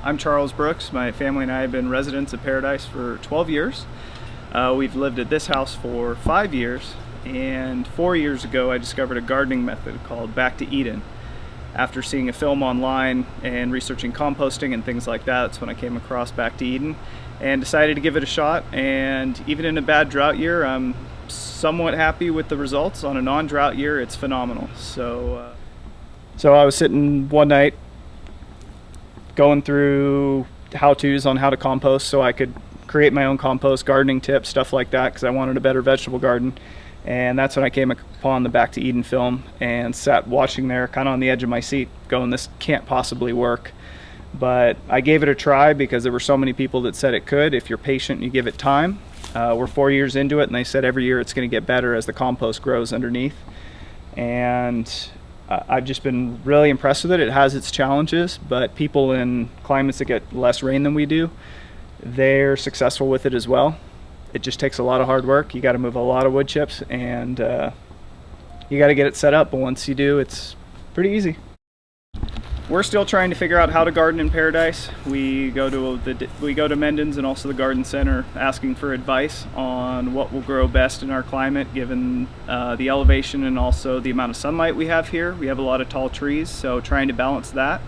I'm Charles Brooks. My family and I have been residents of Paradise for 12 years. We've lived at this house for 5 years, and 4 years ago I discovered a gardening method called Back to Eden. After seeing a film online and researching composting and things like that, that's when I came across Back to Eden and decided to give it a shot. And even in a bad drought year, I'm somewhat happy with the results. On a non-drought year, it's phenomenal. So I was sitting one night going through how-tos on how to compost so I could create my own compost, gardening tips, stuff like that, because I wanted a better vegetable garden. And that's when I came upon the Back to Eden film and sat watching there kind of on the edge of my seat going, this can't possibly work. But I gave it a try because there were so many people that said it could if you're patient and you give it time. We're 4 years into it, and they said every year it's going to get better as the compost grows underneath. And I've just been really impressed with it. It has its challenges, but people in climates that get less rain than we do, they're successful with it as well. It just takes a lot of hard work. You got to move a lot of wood chips, and you got to get it set up. But once you do, it's pretty easy. We're still trying to figure out how to garden in Paradise. We go to Mendon's and also the garden center asking for advice on what will grow best in our climate given the elevation and also the amount of sunlight we have here. We have a lot of tall trees, so trying to balance that.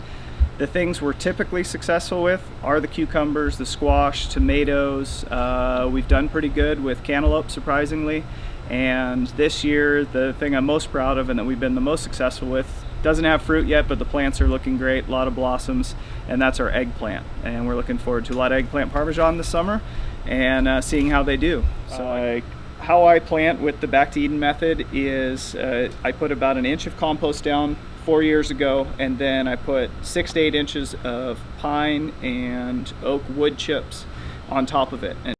The things we're typically successful with are the cucumbers, the squash, tomatoes. We've done pretty good with cantaloupe, surprisingly. And this year, the thing I'm most proud of and that we've been the most successful with, doesn't have fruit yet, but the plants are looking great, a lot of blossoms, and that's our eggplant. And we're looking forward to a lot of eggplant parmesan this summer and seeing how they do. So how I plant with the Back to Eden method is I put about an inch of compost down 4 years ago, and then I put 6 to 8 inches of pine and oak wood chips on top of it. And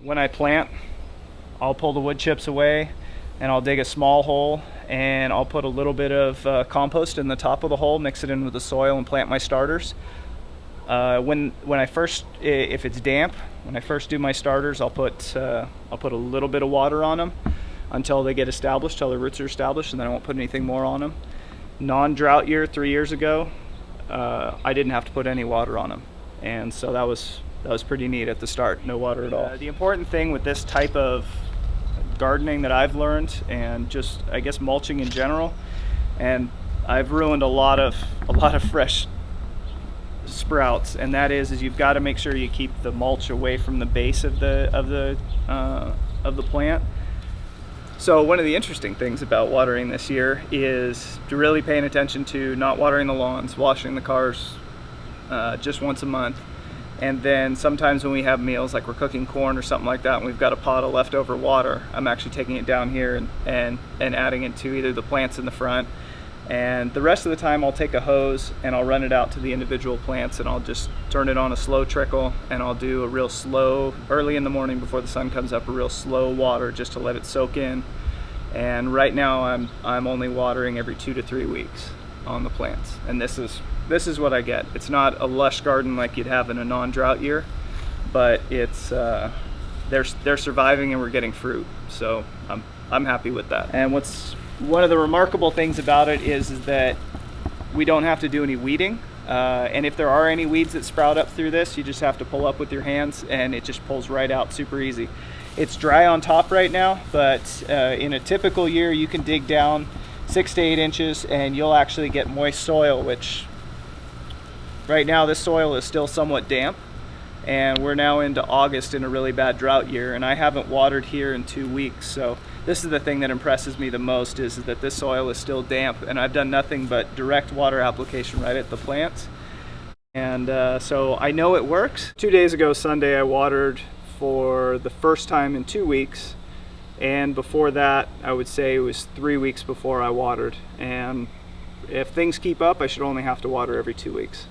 when I plant, I'll pull the wood chips away and I'll dig a small hole and I'll put a little bit of compost in the top of the hole, mix it in with the soil and plant my starters. When I first, if it's damp, when I first do my starters, I'll put a little bit of water on them until they get established, till their roots are established, and then I won't put anything more on them. Non-drought year, 3 years ago, I didn't have to put any water on them, and so that was pretty neat at the start, no water at all. The important thing with this type of gardening that I've learned, and just I guess mulching in general, and I've ruined a lot of fresh sprouts, and that is you've got to make sure you keep the mulch away from the base of the plant. So one of the interesting things about watering this year is to really paying attention to not watering the lawns, washing the cars just once a month. And then sometimes when we have meals, like we're cooking corn or something like that, and we've got a pot of leftover water, I'm actually taking it down here and adding it to either the plants in the front. And the rest of the time I'll take a hose and I'll run it out to the individual plants, and I'll just turn it on a slow trickle, and I'll do a real slow, early in the morning before the sun comes up, a real slow water just to let it soak in. And right now I'm only watering every 2 to 3 weeks on the plants. And this is what I get. It's not a lush garden like you'd have in a non-drought year, but it's they're surviving and we're getting fruit. So I'm happy with that. And one of the remarkable things about it is that we don't have to do any weeding. And if there are any weeds that sprout up through this, you just have to pull up with your hands and it just pulls right out super easy. It's dry on top right now, but in a typical year you can dig down 6 to 8 inches and you'll actually get moist soil, which right now this soil is still somewhat damp. and we're now into August in a really bad drought year, and I haven't watered here in 2 weeks. So this is the thing that impresses me the most, is that this soil is still damp, and I've done nothing but direct water application right at the plants. And so I know it works. 2 days ago, Sunday, I watered for the first time in 2 weeks, and before that, I would say it was 3 weeks before I watered. And if things keep up, I should only have to water every 2 weeks.